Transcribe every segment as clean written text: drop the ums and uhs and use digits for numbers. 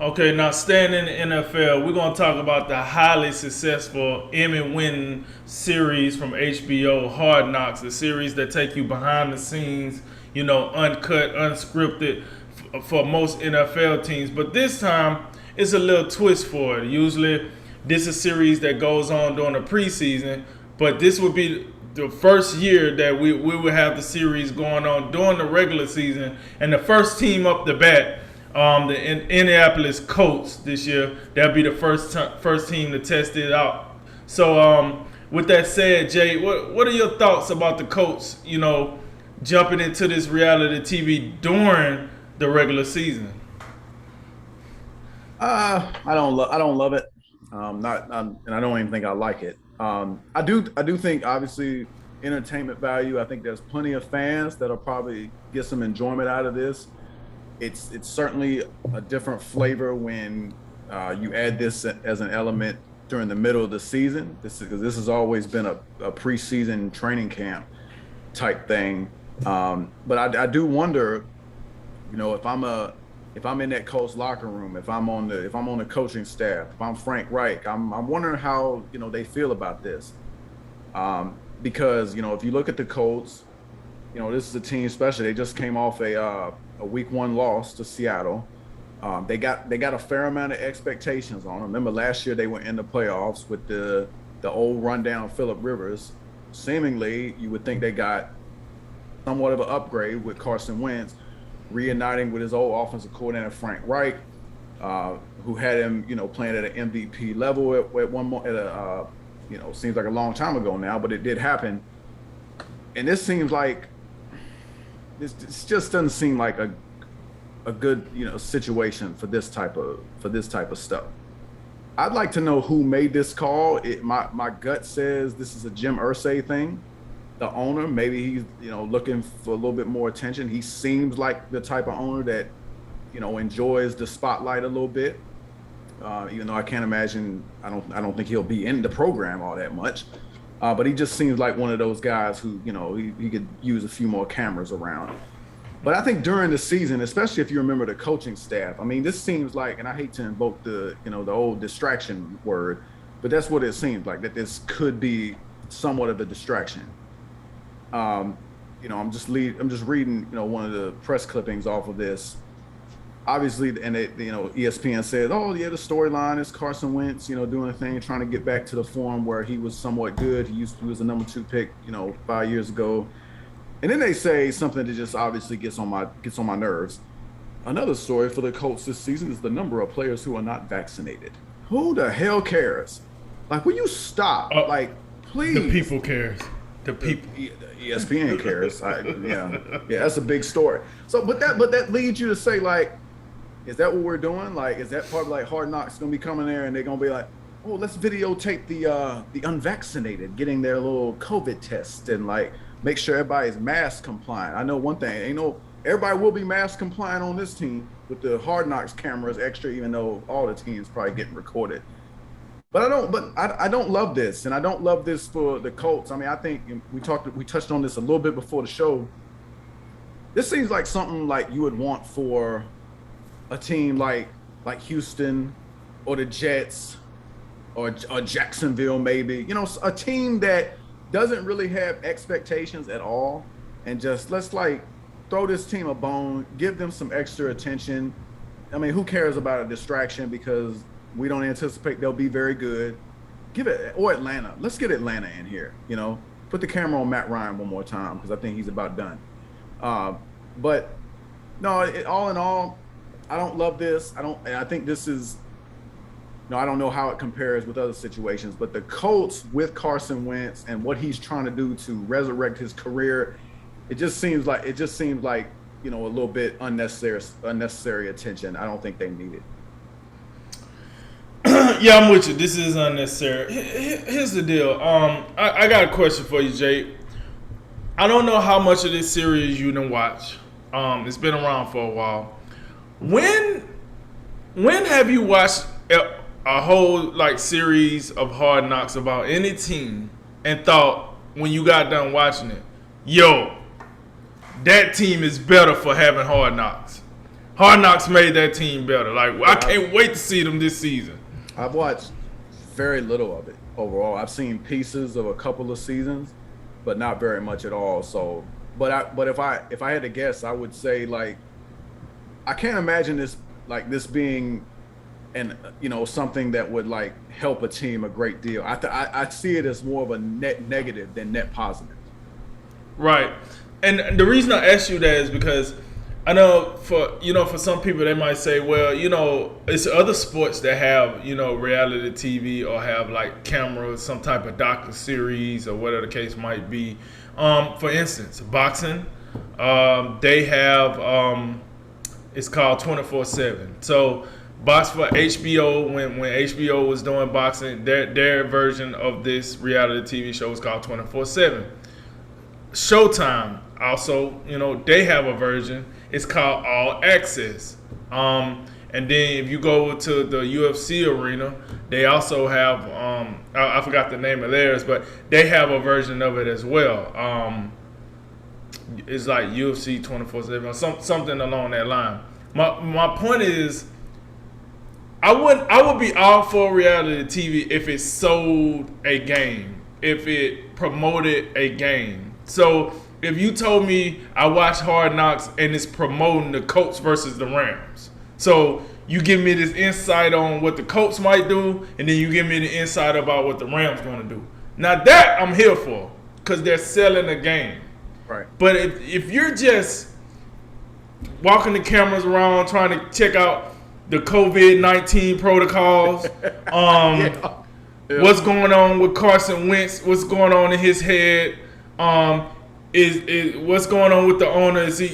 Okay, now staying in the NFL, we're gonna talk about the highly successful Emmy-winning series from HBO, Hard Knocks, a series that take you behind the scenes, uncut, unscripted for most NFL teams. But this time, it's a little twist for it. Usually, this is a series that goes on during the preseason, but this would be the first year that we would have the series going on during the regular season, and the first team up the bat, the Indianapolis Colts this year. That'll be the first team to test it out. So, with that said, Jay, what are your thoughts about the Colts? Jumping into this reality TV during the regular season. I don't love it. Not and I don't even think I like it. I do think obviously entertainment value. I think there's plenty of fans that'll probably get some enjoyment out of this. It's certainly a different flavor when you add this as an element during the middle of the season. This has always been a preseason training camp type thing. But I do wonder, if I'm in that coach locker room, if I'm on the coaching staff, if I'm Frank Reich, I'm wondering how they feel about this. Because if you look at the Colts, this is a team, especially they just came off a week one loss to Seattle. They got a fair amount of expectations on them. Remember last year they were in the playoffs with the old rundown Phillip Rivers. Seemingly, you would think they got somewhat of an upgrade with Carson Wentz reuniting with his old offensive coordinator Frank Reich, who had him, playing at an MVP level at one more at a seems like a long time ago now, but it did happen. And this just doesn't seem like a good situation for this type of stuff. I'd like to know who made this call. My gut says this is a Jim Irsay thing. The owner, maybe he's looking for a little bit more attention. He seems like the type of owner that enjoys the spotlight a little bit. Even though I can't imagine, I don't think he'll be in the program all that much. But he just seems like one of those guys who he could use a few more cameras around. But I think during the season, especially if you remember the coaching staff, I mean, this seems like, and I hate to invoke the old distraction word, but that's what it seems like, that this could be somewhat of a distraction. I'm just reading, one of the press clippings off of this. Obviously, and ESPN says, oh yeah, the storyline is Carson Wentz, doing a thing, trying to get back to the form where he was somewhat good. He was a number 2 pick, 5 years ago. And then they say something that just obviously gets on my nerves. Another story for the Colts this season is the number of players who are not vaccinated. Who the hell cares? Like, will you stop? Like, The please. people cares. The people. ESPN cares. Yeah, that's a big story. So, but that leads you to say, like, is that what we're doing? Like, is that part of like Hard Knocks gonna be coming there and they're gonna be like, oh, let's videotape the unvaccinated getting their little COVID test and like make sure everybody's mask compliant. I know one thing, everybody will be mask compliant on this team with the Hard Knocks cameras extra, even though all the teams probably getting recorded. But I don't love this, and I don't love this for the Colts. I mean, I think we touched on this a little bit before the show. This seems like something like you would want for a team like Houston or the Jets or Jacksonville, maybe. A team that doesn't really have expectations at all, and just let's like throw this team a bone, give them some extra attention. I mean, who cares about a distraction because we don't anticipate they'll be very good. Give it, or Atlanta. Let's get Atlanta in here. Put the camera on Matt Ryan one more time because I think he's about done. But no, all in all, I don't love this. And I think this is. No, I don't know how it compares with other situations, but the Colts with Carson Wentz and what he's trying to do to resurrect his career, it just seems like a little bit unnecessary attention. I don't think they need it. Yeah, I'm with you. This is unnecessary. Here's the deal. I got a question for you, Jay. I don't know how much of this series you done watch. It's been around for a while. When have you watched a whole like series of Hard Knocks about any team and thought when you got done watching it, yo, that team is better for having Hard Knocks? Hard Knocks made that team better. Like I Yeah, can't wait to see them this season. I've watched very little of it overall. I've seen pieces of a couple of seasons, but not very much at all. So, but if I had to guess, I would say like I can't imagine this being and something that would like help a team a great deal. I see it as more of a net negative than net positive. Right. And the reason I ask you that is because I know for some people they might say, well, it's other sports that have, reality TV or have like cameras, some type of docu-series or whatever the case might be. For instance, boxing, they have it's called 24/7. So box for HBO when HBO was doing boxing, their version of this reality TV show was called 24/7. Showtime also, they have a version. It's called All Access. And then if you go to the UFC arena, they also have I forgot the name of theirs, but they have a version of it as well. It's like UFC 24/7 or something along that line. My point is, I would be all for reality TV if it sold a game, if it promoted a game. So if you told me I watched Hard Knocks and it's promoting the Colts versus the Rams, so you give me this insight on what the Colts might do, and then you give me the insight about what the Rams going to do. Now that I'm here for, because they're selling a game. Right. But if you're just walking the cameras around trying to check out the COVID-19 protocols, Yeah. what's going on with Carson Wentz, what's going on in his head, is what's going on with the owner? Is he,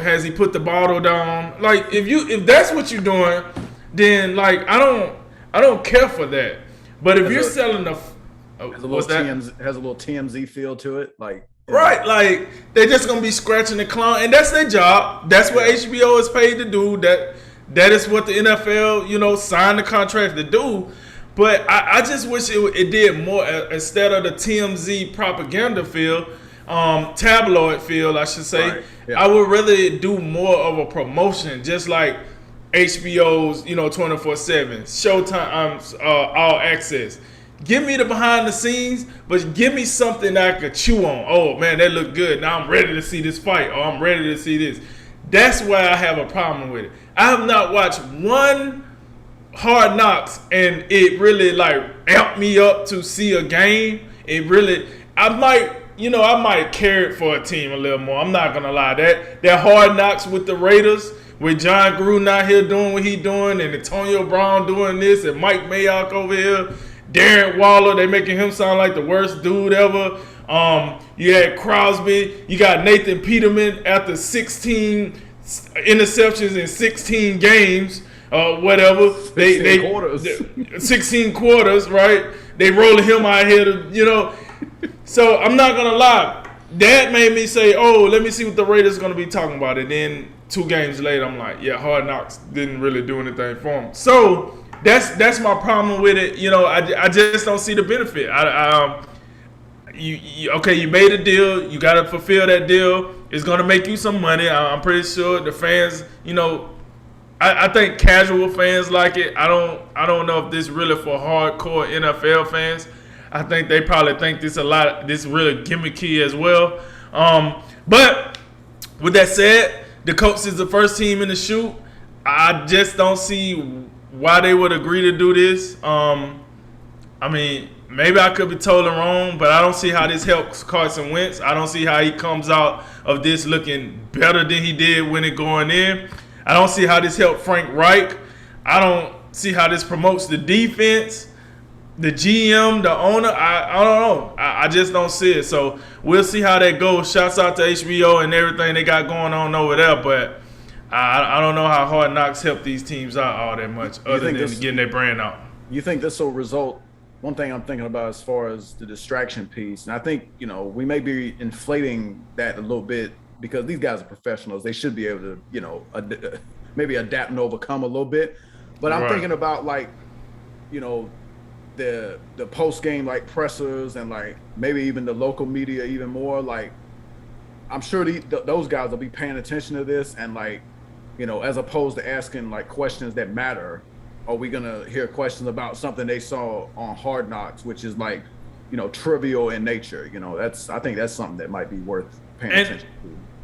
has he put the bottle down? Like if that's what you're doing, then like I don't care for that. But if you're selling has a little TMZ feel to it, like right, like they're just gonna be scratching the clown, and that's their job. That's what HBO is paid to do. That is what the NFL, signed the contract to do. But I just wish it did more instead of the TMZ propaganda feel. Tabloid feel, I should say. Right. Yeah. I would rather do more of a promotion, just like HBO's, 24/7, Showtime, All Access. Give me the behind the scenes, but give me something that I could chew on. Oh man, that looked good. Now I'm ready to see this fight, or I'm ready to see this. That's why I have a problem with it. I have not watched one Hard Knocks and it really like amped me up to see a game. It really, I might carry it for a team a little more. I'm not gonna lie. That Hard Knocks with the Raiders, with John Gruden out here doing what he doing, and Antonio Brown doing this, and Mike Mayock over here, Darren Waller, they making him sound like the worst dude ever. You had Crosby, you got Nathan Peterman after 16 interceptions in 16 games, whatever. 16 quarters, right? They rolling him out here to, So I'm not gonna lie, that made me say, "Oh, let me see what the Raiders are gonna be talking about." And then 2 games later, I'm like, "Yeah, Hard Knocks didn't really do anything for him." So that's my problem with it. I just don't see the benefit. You made a deal, you gotta fulfill that deal. It's gonna make you some money. I'm pretty sure the fans, I think casual fans like it. I don't know if this really for hardcore NFL fans. I think they probably think this really gimmicky as well. But with that said, the Colts is the first team in the shoot. I just don't see why they would agree to do this. Maybe I could be totally wrong, but I don't see how this helps Carson Wentz. I don't see how he comes out of this looking better than he did when it going in. I don't see how this helped Frank Reich. I don't see how this promotes the defense. The GM, the owner, I don't know. I just don't see it. So we'll see how that goes. Shouts out to HBO and everything they got going on over there. But I don't know how Hard Knocks help these teams out all that much other than getting their brand out. You think this will result? One thing I'm thinking about as far as the distraction piece, and I think, we may be inflating that a little bit because these guys are professionals. They should be able to, maybe adapt and overcome a little bit. But I'm thinking about the post game like pressers and like maybe even the local media even more. Like I'm sure those guys will be paying attention to this and like as opposed to asking like questions that matter. Are we gonna hear questions about something they saw on Hard Knocks, which is like, trivial in nature? I think that's something that might be worth paying attention to.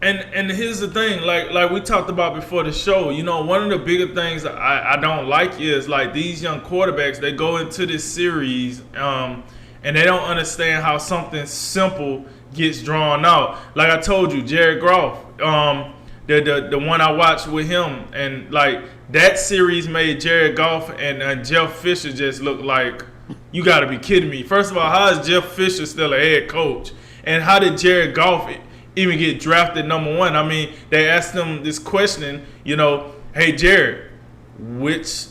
And here's the thing, like we talked about before the show, one of the bigger things that I don't like is like these young quarterbacks, they go into this series and they don't understand how something simple gets drawn out. Like I told you, Jared Goff, the one I watched with him, and like that series made Jared Goff and Jeff Fisher just look like, you got to be kidding me. First of all, how is Jeff Fisher still a head coach? And how did Jared Goff even get drafted number one? I mean, they asked him this question, hey Jared, which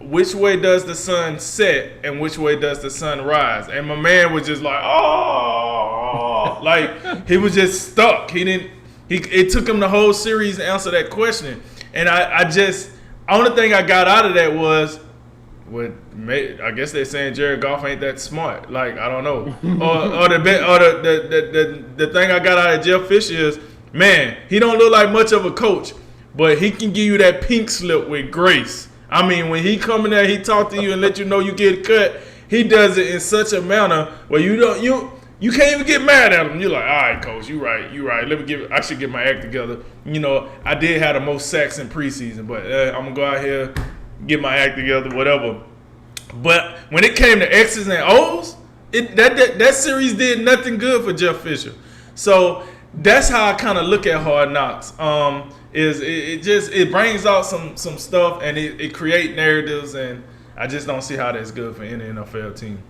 way does the sun set and which way does the sun rise? And my man was just like, oh, like he was just stuck. It took him the whole series to answer that question. And only thing I got out of that was, I guess they're saying Jared Goff ain't that smart. Like, I don't know. or the thing I got out of Jeff Fisher is, man, he don't look like much of a coach, but he can give you that pink slip with grace. I mean, when he come in there, he talk to you and let you know you get cut. He does it in such a manner where you can't even get mad at him. You're like, all right, coach, you right. I should get my act together. I did have the most sacks in preseason, but I'm gonna go out here, get my act together, whatever. But when it came to X's and O's, that series did nothing good for Jeff Fisher. So that's how I kind of look at Hard Knocks. It brings out some stuff and it create narratives, and I just don't see how that's good for any NFL team.